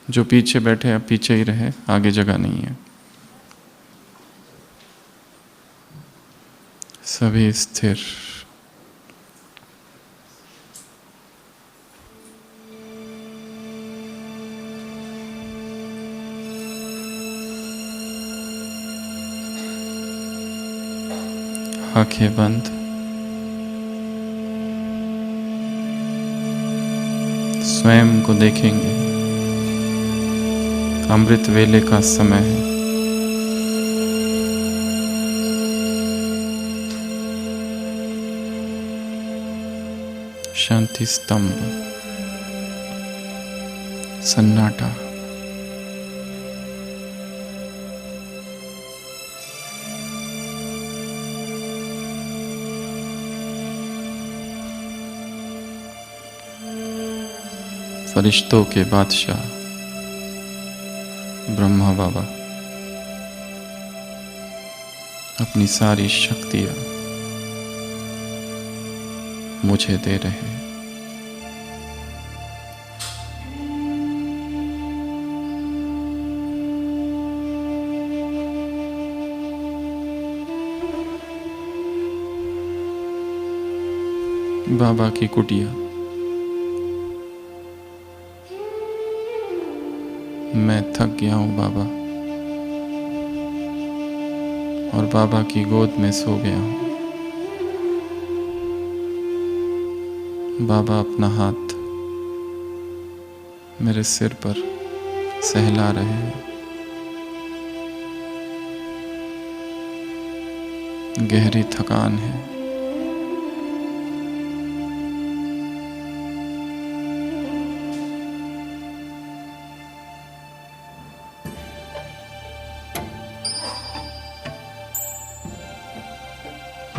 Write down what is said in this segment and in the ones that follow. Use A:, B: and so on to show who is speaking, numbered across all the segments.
A: जो पीछे बैठे अब पीछे ही रहे, आगे जगह नहीं है। सभी स्थिर। आंखें बंद। स्वयं को देखेंगे। अमृत वेले का समय है। शांति स्तंभ, सन्नाटा। फरिश्तों के बादशाह ब्रह्मा बाबा अपनी सारी शक्तियां मुझे दे रहे हैं। बाबा की कुटिया। मैं थक गया हूँ बाबा, और बाबा की गोद में सो गया हूँ। बाबा अपना हाथ मेरे सिर पर सहला रहे हैं। गहरी थकान है।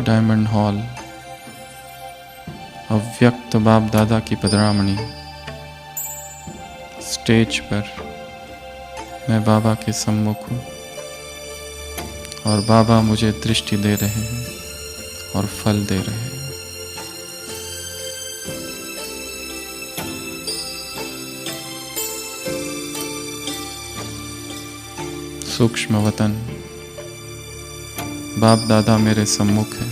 A: डायमंड हॉल, अव्यक्त बाप दादा की पधरामणी। स्टेज पर मैं बाबा के सम्मुख हूँ और बाबा मुझे दृष्टि दे रहे हैं और फल दे रहे हैं। सूक्ष्म वतन, बाप दादा मेरे सम्मुख है।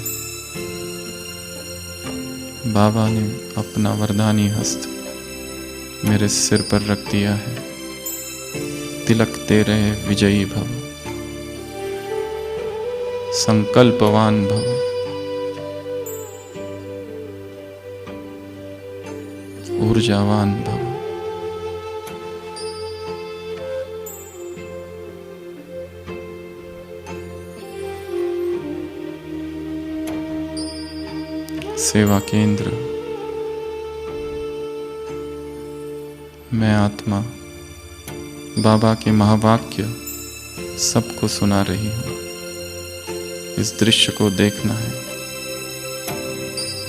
A: बाबा ने अपना वरदानी हस्त मेरे सिर पर रख दिया है। तिलक दे रहे विजयी भव, संकल्पवान भव, ऊर्जावान भव। सेवा केंद्र, मैं आत्मा बाबा के महावाक्य सबको सुना रही हूँ। इस दृश्य को देखना है।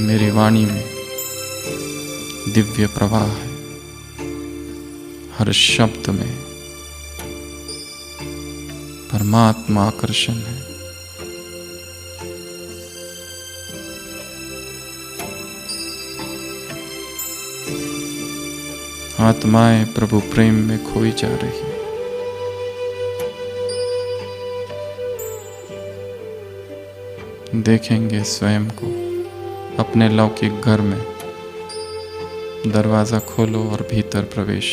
A: मेरी वाणी में दिव्य प्रवाह है। हर शब्द में परमात्मा आकर्षण है। आत्माएं प्रभु प्रेम में खोई जा रही है। देखेंगे स्वयं को अपने लौकिक घर में। दरवाजा खोलो और भीतर प्रवेश।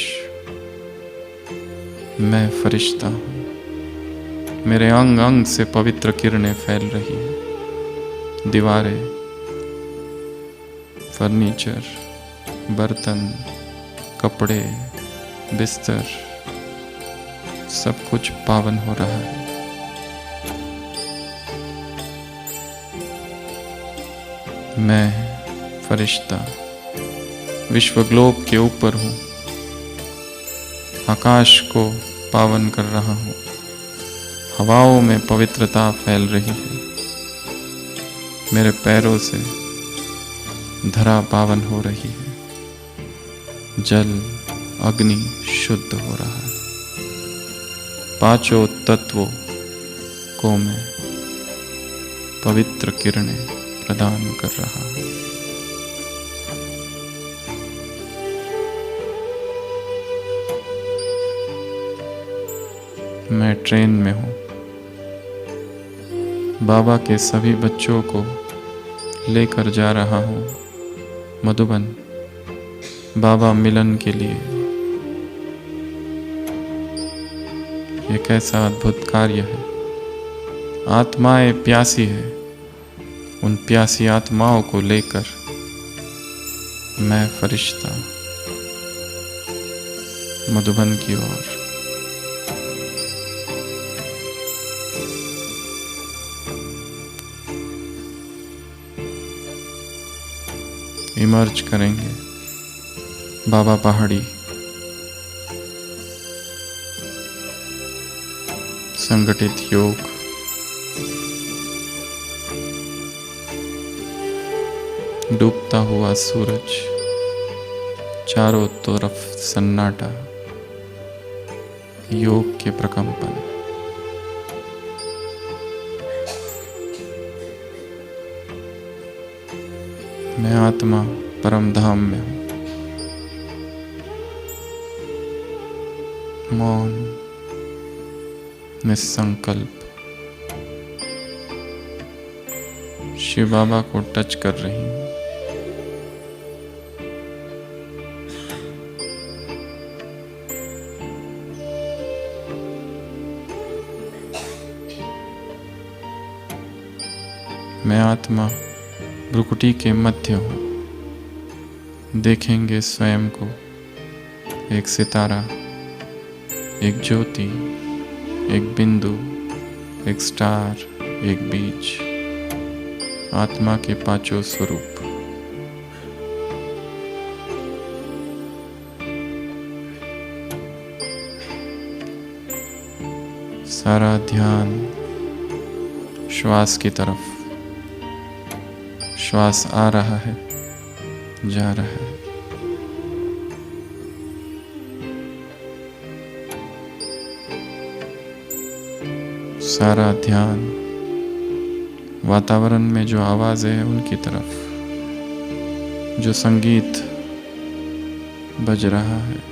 A: मैं फरिश्ता हूँ। मेरे अंग अंग से पवित्र किरणें फैल रही हैं। दीवारें, फर्नीचर, बर्तन, कपड़े, बिस्तर, सब कुछ पावन हो रहा है। मैं फरिश्ता विश्व ग्लोब के ऊपर हूँ। आकाश को पावन कर रहा हूँ। हवाओं में पवित्रता फैल रही है। मेरे पैरों से धरा पावन हो रही है। जल, अग्नि शुद्ध हो रहा है। पांचों तत्वों को मैं पवित्र किरणें प्रदान कर रहा हूँ। मैं ट्रेन में हूँ। बाबा के सभी बच्चों को लेकर जा रहा हूँ मधुबन, बाबा मिलन के लिए। ये कैसा अद्भुत कार्य है। आत्माएं प्यासी है, उन प्यासी आत्माओं को लेकर मैं फरिश्ता मधुबन की ओर। इमर्ज करेंगे बाबा पहाड़ी, संगठित योग, डूबता हुआ सूरज, चारों तरफ सन्नाटा, योग के प्रकंपन। मैं आत्मा परम धाम में हूँ। मौन, निसंकल्प, शिव बाबा को टच कर रही हूँ। मैं आत्मा भ्रुकुटी के मध्य हूँ। देखेंगे स्वयं को एक सितारा, एक ज्योति, एक बिंदु, एक स्टार, एक बीज, आत्मा के पांचों स्वरूप। सारा ध्यान श्वास की तरफ। श्वास आ रहा है, जा रहा है। सारा ध्यान वातावरण में जो आवाजें हैं उनकी तरफ, जो संगीत बज रहा है।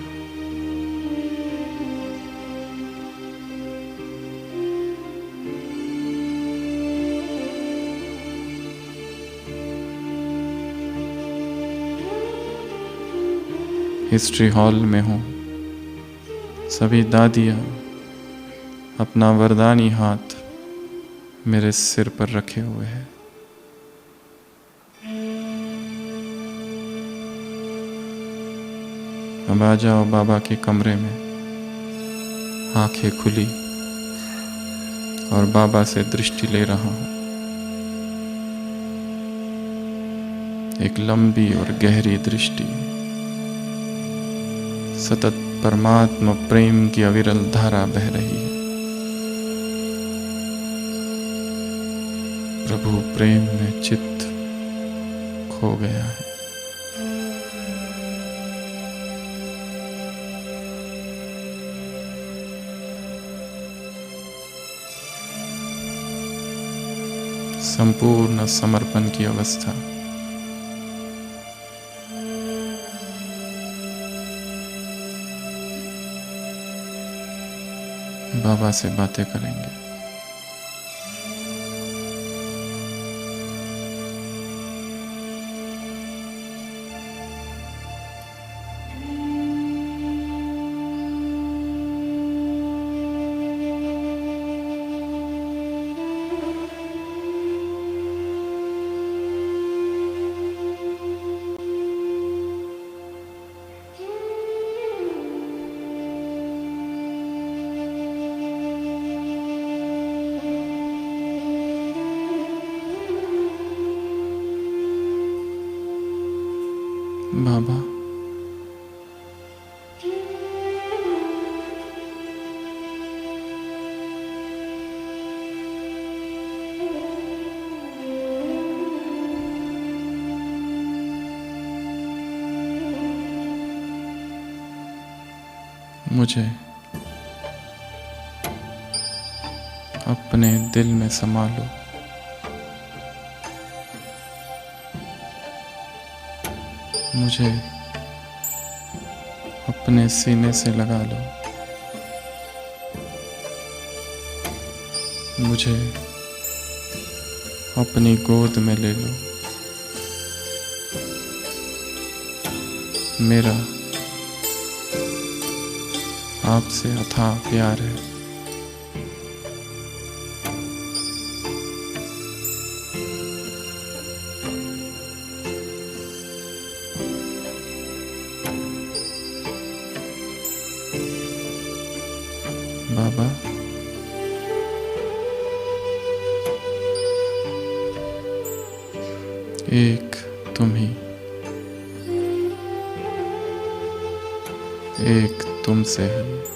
A: हिस्ट्री हॉल में हूँ। सभी दादियाँ अपना वरदानी हाथ मेरे सिर पर रखे हुए हैं। अब आ जाओ बाबा के कमरे में। आंखें खुली और बाबा से दृष्टि ले रहा हूँ। एक लंबी और गहरी दृष्टि। सतत परमात्मा प्रेम की अविरल धारा बह रही है। प्रभु प्रेम में चित्त खो गया है। संपूर्ण समर्पण की अवस्था। बाबा से बातें करेंगे। बाबा, मुझे अपने दिल में समा लो। मुझे अपने सीने से लगा लो। मुझे अपनी गोद में ले लो। मेरा आपसे अथाह प्यार है। बाबा, एक तुम ही, एक तुमसे ही।